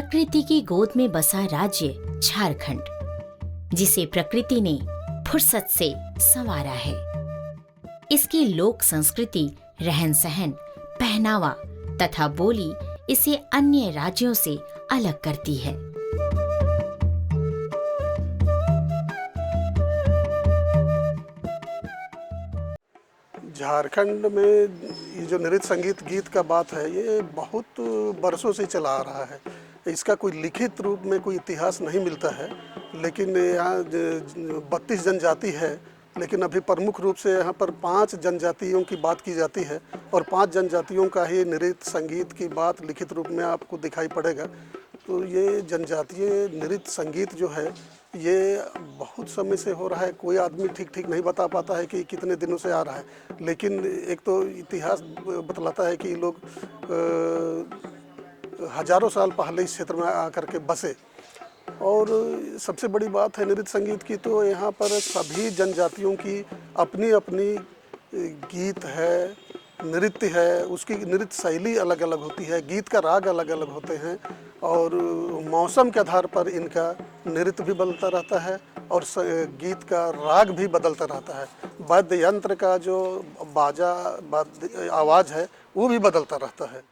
प्रकृति की गोद में बसा राज्य झारखंड, जिसे प्रकृति ने फुर्सत से संवारा है। इसकी लोक संस्कृति, रहन सहन, पहनावा तथा बोली इसे अन्य राज्यों से अलग करती है। झारखंड में ये जो नृत्य संगीत गीत का बात है, ये बहुत बरसों से चला आ रहा है। इसका कोई लिखित रूप में कोई इतिहास नहीं मिलता है, लेकिन यहाँ 32 जनजाति है, लेकिन अभी प्रमुख रूप से यहाँ पर 5 जनजातियों की बात की जाती है और 5 जनजातियों का ही नृत्य संगीत की बात लिखित रूप में आपको दिखाई पड़ेगा। तो ये जनजातीय नृत्य संगीत जो है, ये बहुत समय से हो रहा है। कोई आदमी ठीक नहीं बता पाता है कि कितने दिनों से आ रहा है, लेकिन एक तो इतिहास बतलाता है कि लोग हजारों साल पहले इस क्षेत्र में आकर के बसे। और सबसे बड़ी बात है नृत्य संगीत की, तो यहाँ पर सभी जनजातियों की अपनी अपनी गीत है, नृत्य है, उसकी नृत्य शैली अलग अलग होती है, गीत का राग अलग अलग होते हैं और मौसम के आधार पर इनका नृत्य भी बदलता रहता है और गीत का राग भी बदलता रहता है। वाद्य यंत्र का जो बाजा आवाज़ है वो भी बदलता रहता है।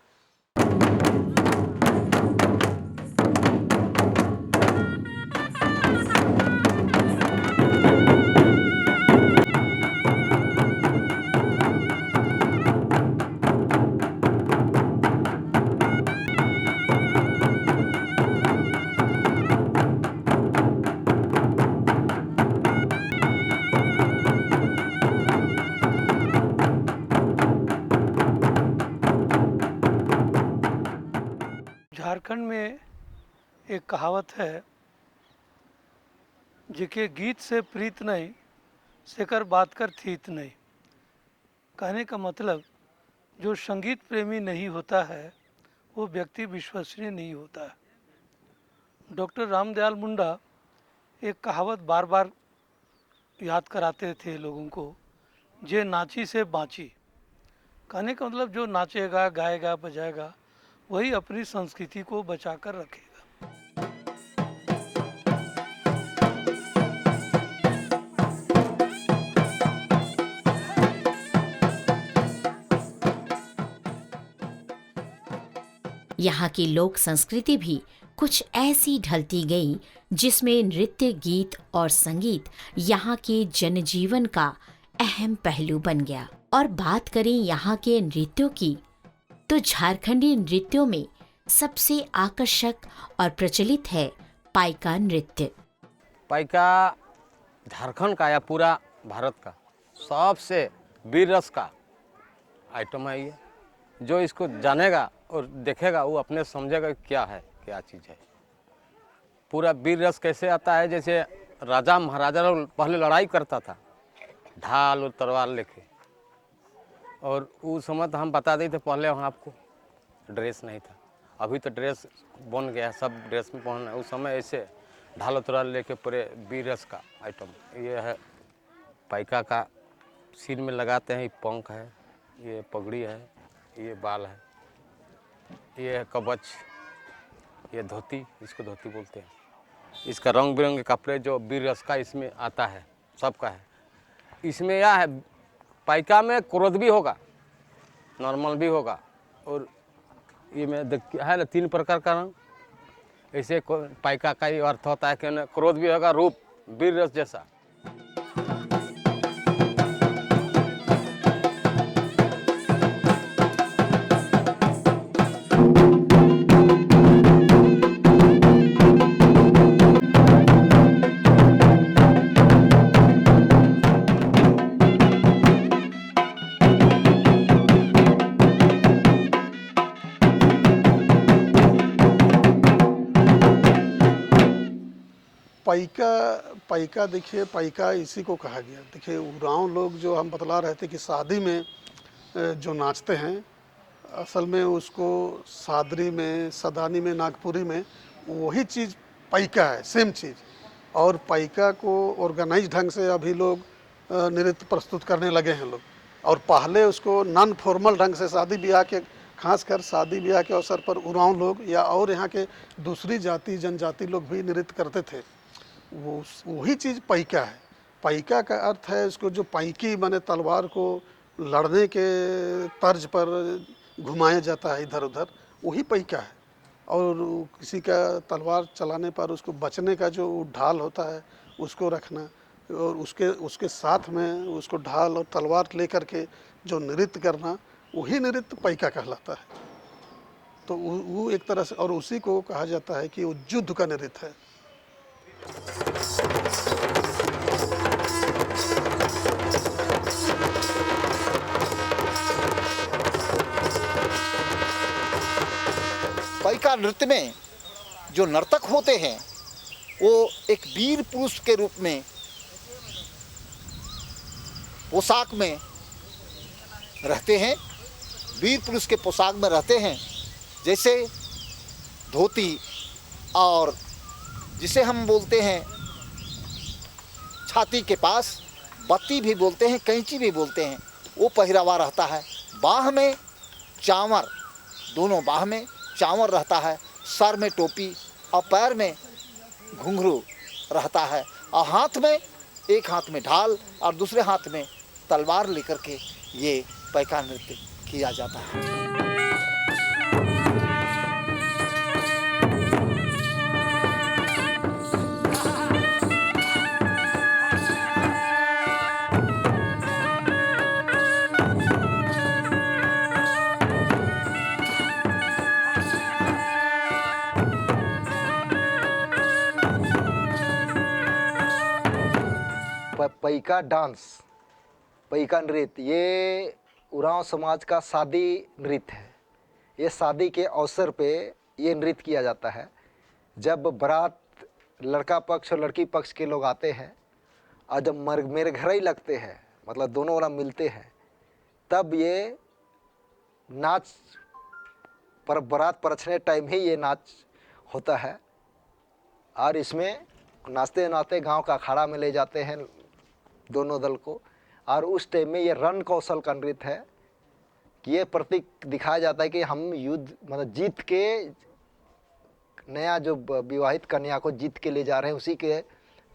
झारखंड में एक कहावत है, जिके गीत से प्रीत नहीं, सेकर बात कर थीत नहीं। कहने का मतलब, जो संगीत प्रेमी नहीं होता है वो व्यक्ति विश्वसनीय नहीं होता है। डॉक्टर रामदयाल मुंडा एक कहावत बार बार याद कराते थे लोगों को, जे नाची से बाँची। कहने का मतलब, जो नाचेगा, गाएगा, बजाएगा, वही अपनी संस्कृति को बचाकर रखेगा। यहाँ की लोक संस्कृति भी कुछ ऐसी ढलती गई, जिसमें नृत्य, गीत और संगीत यहाँ के जनजीवन का अहम पहलू बन गया। और बात करें यहाँ के नृत्यों की, तो झारखंडी नृत्यों में सबसे आकर्षक और प्रचलित है पाइका नृत्य। पाइका झारखंड का या पूरा भारत का सबसे वीर रस का आइटम है ये। जो इसको जानेगा और देखेगा वो अपने समझेगा क्या है, क्या चीज़ है। पूरा वीर रस कैसे आता है, जैसे राजा महाराजा लोग पहले लड़ाई करता था ढाल और तलवार लेके, और उस समय तो हम बता देते पहले वहाँ आपको ड्रेस नहीं था। अभी तो ड्रेस बन गया, सब ड्रेस में पहनना। उस समय ऐसे ढाल तलवार लेके पूरे वीर रस का आइटम ये है। पाइका का सिर में लगाते हैं, ये पंख है, ये पगड़ी है, ये बाल है, ये है कवच, ये धोती, इसको धोती बोलते हैं। इसका रंग बिरंगे कपड़े जो वीर रस का इसमें आता है, सबका है। इसमें यह है, पाइका में क्रोध भी होगा, नॉर्मल भी होगा, और ये में है ना 3 प्रकार का रंग। ऐसे पाइका का ही अर्थ होता है कि क्रोध भी होगा, रूप वीर रस जैसा। पाइका देखिए, पाइका इसी को कहा गया। देखिए उरांव लोग जो हम बतला रहे थे कि शादी में जो नाचते हैं, असल में उसको सादरी में, सदानी में, नागपुरी में वही चीज़ पाइका है, सेम चीज़। और पाइका को ऑर्गेनाइज ढंग से अभी लोग नृत्य प्रस्तुत करने लगे हैं लोग। और पहले उसको नॉन फॉर्मल ढंग से शादी ब्याह के खासकर शादी ब्याह के अवसर पर उरांव लोग या और यहाँ के दूसरी जाति जनजाति लोग भी नृत्य करते थे। वही चीज़ पैका है। पैका का अर्थ है इसको जो पैकी माने तलवार को लड़ने के तर्ज पर घुमाया जाता है इधर उधर, वही पैका है। और किसी का तलवार चलाने पर उसको बचने का जो ढाल होता है उसको रखना, और उसके साथ में उसको ढाल और तलवार लेकर के जो नृत्य करना, वही नृत्य पैका कहलाता है। तो वो एक तरह से, और उसी को कहा जाता है कि वो युद्ध का नृत्य है। पैका नृत्य में जो नर्तक होते हैं वो एक वीर पुरुष के रूप में पोशाक में रहते हैं। वीर पुरुष के पोशाक में रहते हैं, जैसे धोती और जिसे हम बोलते हैं छाती के पास बत्ती भी बोलते हैं, कैंची भी बोलते हैं, वो पहरावा रहता है। बाह में चांवर, दोनों बाह में चांवर रहता है, सर में टोपी और पैर में घुंघरू रहता है, और हाथ में, एक हाथ में ढाल और दूसरे हाथ में तलवार लेकर के ये पैका नृत्य किया जाता है। पैका डांस, पैका नृत्य, ये उरांव समाज का शादी नृत्य है। ये शादी के अवसर पे ये नृत्य किया जाता है। जब बारात लड़का पक्ष और लड़की पक्ष के लोग आते हैं और जब मेरे घर ही लगते हैं, मतलब दोनों वाला मिलते हैं, तब ये नाच पर बारात परछने टाइम ही ये नाच होता है। और इसमें नाचते नाचते गांव का अखाड़ा में ले जाते हैं दोनों दल को, और उस टाइम में ये रण कौशल का नृत्य है कि ये प्रतीक दिखाया जाता है कि हम युद्ध मतलब जीत के, नया जो विवाहित कन्या को जीत के ले जा रहे हैं, उसी के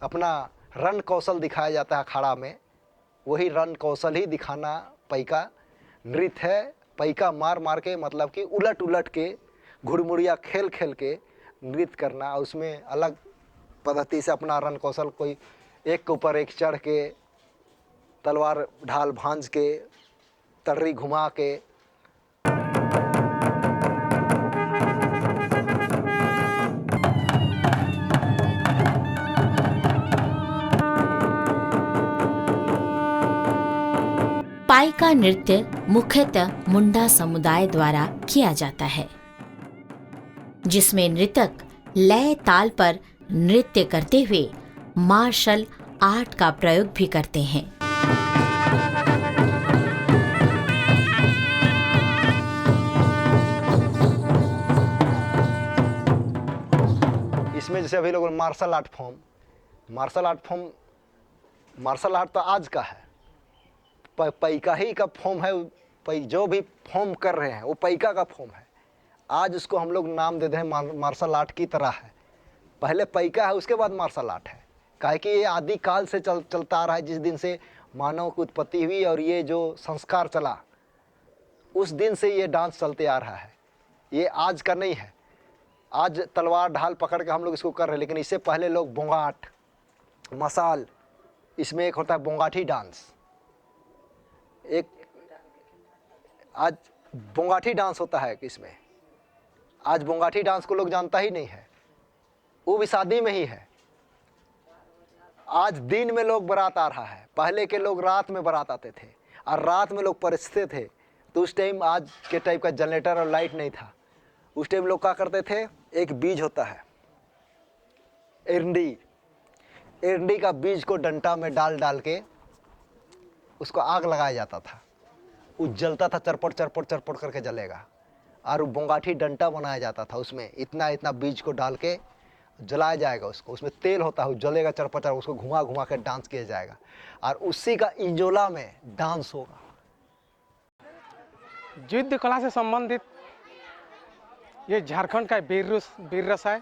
अपना रण कौशल दिखाया जाता है अखाड़ा में। वही रण कौशल ही दिखाना पैका नृत्य है। पैका मार मार के, मतलब कि उलट उलट के, घुड़मुड़िया खेल खेल के नृत्य करना, उसमें अलग पद्धति से अपना रण कौशल, कोई एक के ऊपर एक चढ़ के, तलवार ढाल भांज के, तर्री घुमा के। पाइका नृत्य मुख्यतः मुंडा समुदाय द्वारा किया जाता है, जिसमें नृतक लय ताल पर नृत्य करते हुए मार्शल आर्ट का प्रयोग भी करते हैं। इसमें जैसे अभी लोग martial art form, martial art तो आज का है, पैका ही का फॉर्म है। जो भी फॉर्म कर रहे हैं वो पैका का फॉर्म है। आज उसको हम लोग नाम दे दें मार्शल आर्ट की तरह है। पहले पैका है, उसके बाद मार्शल आर्ट है। काहे कि ये आदि काल से चलता आ रहा है। जिस दिन से मानव की उत्पत्ति हुई और ये जो संस्कार चला, उस दिन से ये डांस चलते आ रहा है। ये आज का नहीं है। आज तलवार ढाल पकड़ के हम लोग इसको कर रहे हैं, लेकिन इससे पहले लोग बोंगाट, मसाल, इसमें एक होता है बोंगाठी डांस। एक आज बोंगाठी डांस होता है इसमें। आज बोंगाठी डांस को लोग जानता ही नहीं है, वो भी शादी में ही है। आज दिन में लोग बारात आ रहा है, पहले के लोग रात में बारात आते थे और रात में लोग परसते थे। तो उस टाइम आज के टाइप का जनरेटर और लाइट नहीं था। उस टाइम लोग क्या करते थे, एक बीज होता है एरंडी, एरंडी का बीज को डंटा में डाल के उसको आग लगाया जाता था। वो जलता था, चरपट चरपट चरपट करके जलेगा। और बोंगाठी डंटा बनाया जाता था, उसमें इतना इतना बीज को डाल के जलाया जाएगा उसको। उसमें तेल होता है, वो जलेगा चरपट चरपट, उसको घुमा घुमा के डांस किया जाएगा और उसी का इंजोला में डांस होगा। युद्ध कला से संबंधित ये झारखंड का वीर रस है।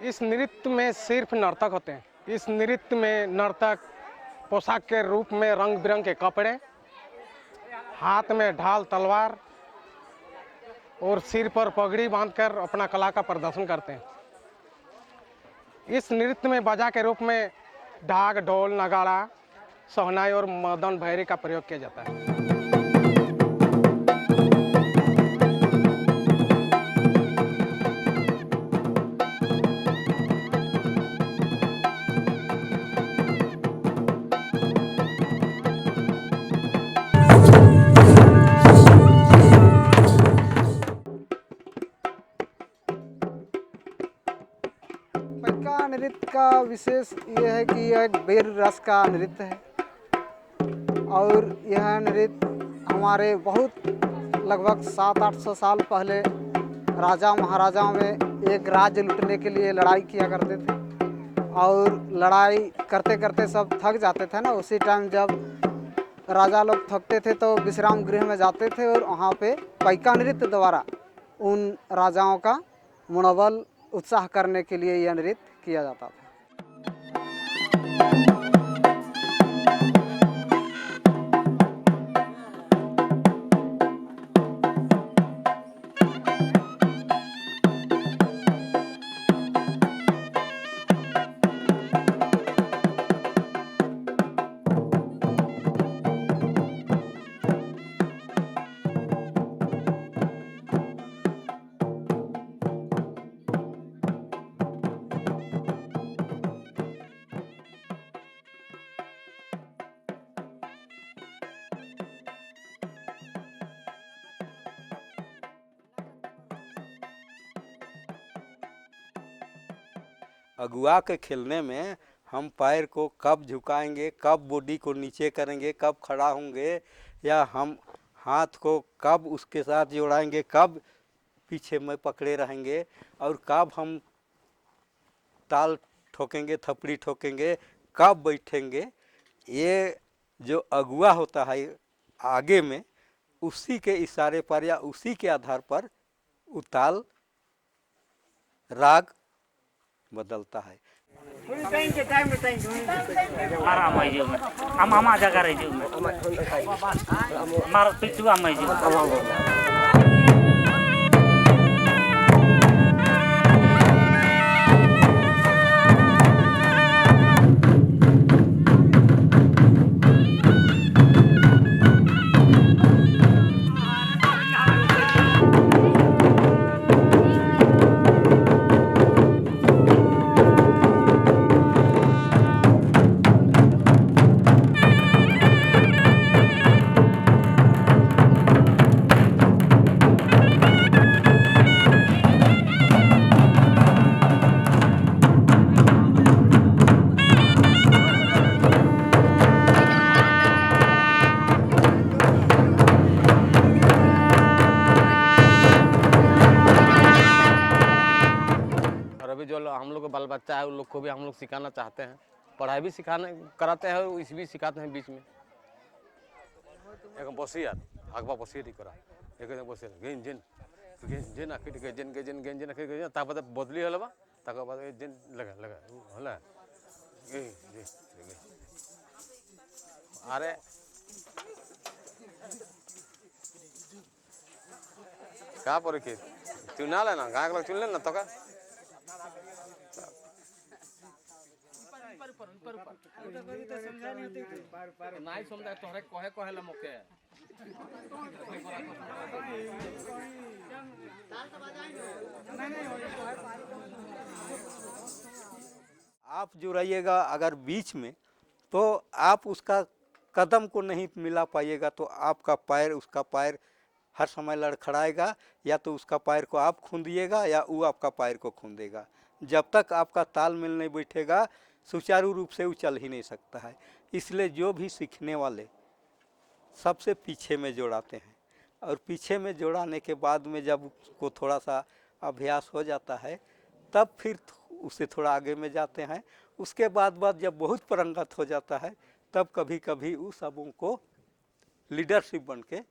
इस नृत्य में सिर्फ नर्तक होते हैं। इस नृत्य में नर्तक पोशाक के रूप में रंग बिरंग के कपड़े, हाथ में ढाल तलवार और सिर पर पगड़ी बांधकर अपना कला का प्रदर्शन करते हैं। इस नृत्य में बाजा के रूप में ढाक, ढोल, नगाड़ा, शहनाई और मदन भैरी का प्रयोग किया जाता है। पैका नृत्य का विशेष ये है कि यह एक वीर रस का नृत्य है और यह नृत्य हमारे बहुत लगभग 700-800 साल पहले राजा महाराजाओं में एक राज्य लूटने के लिए लड़ाई किया करते थे और लड़ाई करते करते सब थक जाते थे ना। उसी टाइम जब राजा लोग थकते थे तो विश्राम गृह में जाते थे और वहाँ पे पैका नृत्य द्वारा उन राजाओं का मनोबल उत्साह करने के लिए यह नृत्य किया जाता था। अगुआ के खेलने में हम पैर को कब झुकाएंगे, कब बॉडी को नीचे करेंगे, कब खड़ा होंगे, या हम हाथ को कब उसके साथ जोड़ाएंगे, कब पीछे में पकड़े रहेंगे और कब हम ताल ठोकेंगे, थपड़ी ठोकेंगे, कब बैठेंगे, ये जो अगुआ होता है आगे में, उसी के इशारे पर या उसी के आधार पर वो ताल राग बदलता है। हम लोग का बाल बच्चा है, उन लोग को भी हम लोग सिखाना चाहते हैं। पढ़ाई भी सिखाने कराते हैं और इस भी सिखाते हैं बीच में। एक बसिया आगवा बसिया दी करा एक बसिया गेन जेन गेन जेन आखिर के जेन के जेन गेन जेन आखिर के ता बाद बदली हलबा ता बाद जेन लगा लगा होला ए जे अरे का पर के चुना लेना गाय लोग चुन लेना तो का नहीं समझा तोहरे कहे कहेला मके आप जो रहिएगा अगर बीच में, तो आप उसका कदम को नहीं मिला पाइएगा, तो आपका पैर उसका पैर हर समय लड़खड़ाएगा, या तो उसका पैर को आप खूंदिएगा या वो आपका पैर को खूंदेगा। जब तक आपका तालमेल नहीं बैठेगा सुचारू रूप से वो चल ही नहीं सकता है। इसलिए जो भी सीखने वाले सबसे पीछे में जोड़ाते हैं, और पीछे में जोड़ाने के बाद में जब उसको थोड़ा सा अभ्यास हो जाता है तब फिर उसे थोड़ा आगे में जाते हैं। उसके बाद जब बहुत परंगत हो जाता है तब कभी कभी उस सबों को लीडरशिप बन के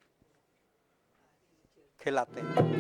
खिलाते हैं।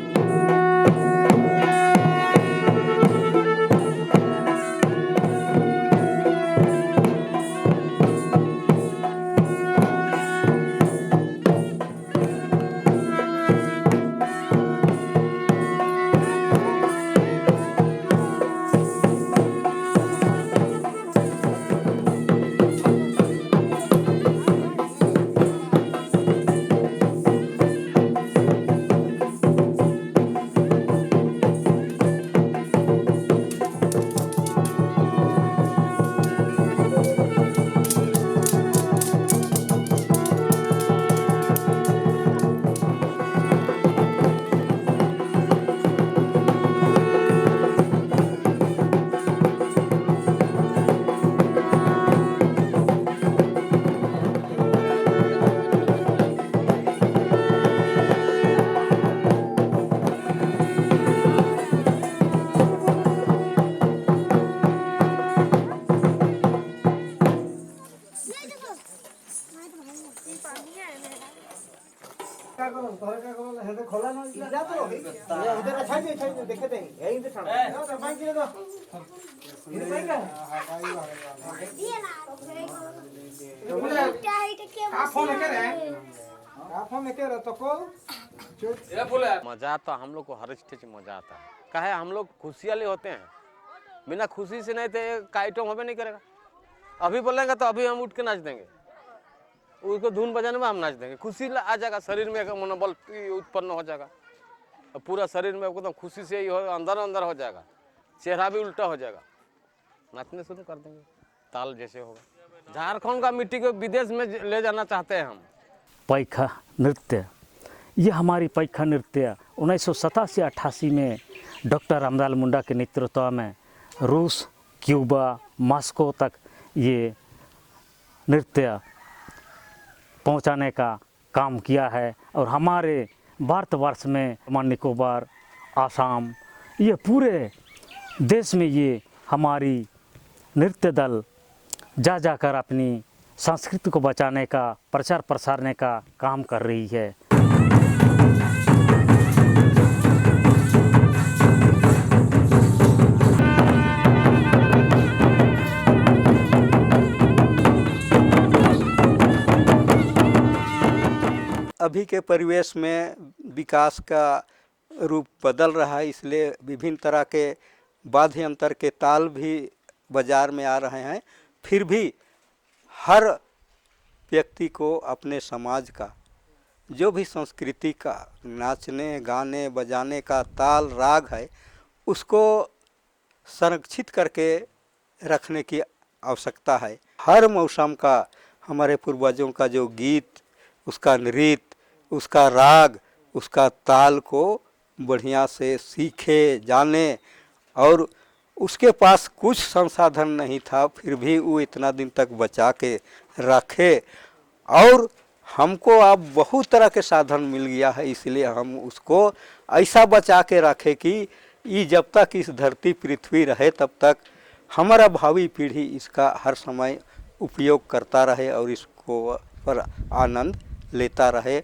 मज़ा तो हम लोग को हर स्टेज में मज़ा आता है। काहे हम लोग खुशियाली होते हैं, बिना खुशी से नहीं थे का आइटम होबे नहीं करेगा। अभी बोलेंगे तो अभी हम उठ के नाच देंगे, उसको धुन बजाने में हम नाच देंगे, खुशी आ जाएगा, शरीर में एक मनोबल उत्पन्न हो जाएगा, पूरा शरीर में एकदम खुशी से ही हो, अंदर अंदर हो जाएगा, चेहरा भी उल्टा हो जाएगा, नाचने शुरू कर देंगे ताल जैसे होगा। झारखंड का मिट्टी को विदेश में ले जाना चाहते हैं हम। पैखा नृत्य, ये हमारी पैखा नृत्य 1987-88 में डॉक्टर रामलाल मुंडा के नेतृत्व में रूस, क्यूबा, मॉस्को तक ये नृत्य पहुंचाने का काम किया है। और हमारे भारतवर्ष में अंडमान निकोबार, आसाम, ये पूरे देश में ये हमारी नृत्य दल जा जाकर अपनी संस्कृति को बचाने का, प्रचार प्रसारने का काम कर रही है। अभी के परिवेश में विकास का रूप बदल रहा है, इसलिए विभिन्न तरह के वाद्य यंत्र के ताल भी बाजार में आ रहे हैं। फिर भी हर व्यक्ति को अपने समाज का जो भी संस्कृति का नाचने गाने बजाने का ताल राग है, उसको संरक्षित करके रखने की आवश्यकता है। हर मौसम का हमारे पूर्वजों का जो गीत, उसका नृत्य, उसका राग, उसका ताल को बढ़िया से सीखे, जाने। और उसके पास कुछ संसाधन नहीं था, फिर भी वो इतना दिन तक बचा के रखे। और हमको अब बहुत तरह के साधन मिल गया है, इसलिए हम उसको ऐसा बचा के रखे कि ये जब तक इस धरती पृथ्वी रहे तब तक हमारा भावी पीढ़ी इसका हर समय उपयोग करता रहे और इसको पर आनंद लेता रहे।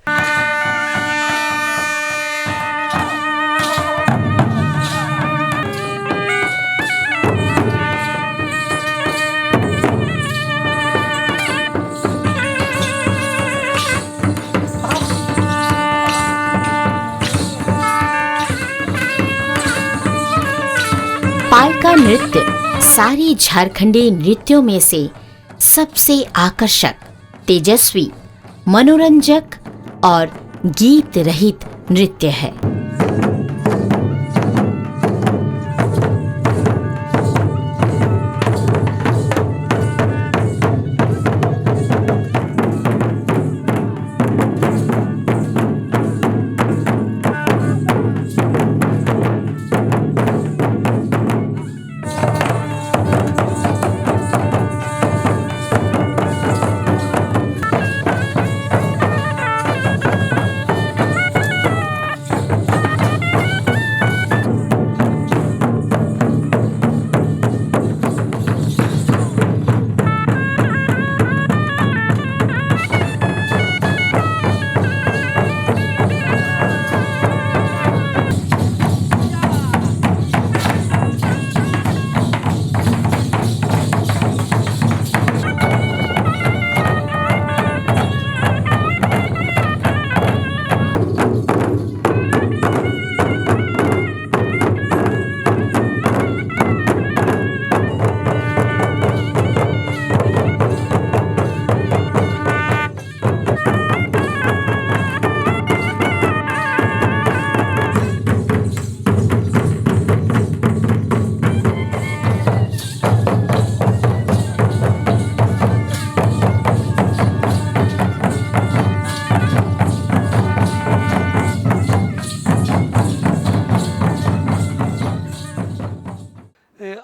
पाइका नृत्य सारी झारखंडी नृत्यों में से सबसे आकर्षक, तेजस्वी, मनोरंजक और गीत रहित नृत्य है।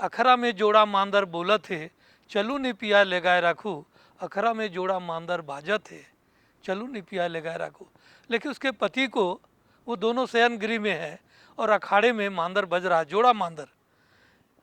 अखरा में जोड़ा मांदर बोलत है, चलू नि पिया ले गाय राखू। अखरा में जोड़ा मांदर बाजत है, चलू नि पिया ले गाय राखू। लेकिन उसके पति को, वो दोनों शयन गृह में है और अखाड़े में मांदर बज रहा है, जोड़ा मांदर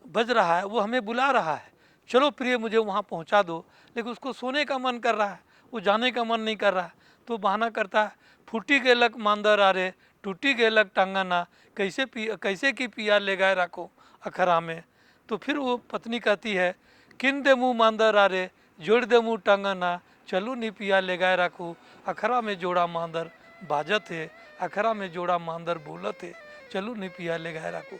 बज रहा है, वो हमें बुला रहा है, चलो प्रिय मुझे वहाँ पहुँचा दो। लेकिन उसको सोने का मन कर रहा है, वो जाने का मन नहीं कर रहा है, तो बहाना करता है, फूटी गेलक मांदर आरे, टूटी गेलक टांगना, कैसे की पिया ले गए राखो अखरा में। तो फिर वो पत्नी कहती है, किन दे मुँह मांदर आरे, जोड़ दे मुँह टांगना, चलू नी पिया ले गए राखू। अखरा में जोड़ा मांदर बाजत है, अखरा में जोड़ा मांदर बोलत है, चलू नी पिया ले गए राखू।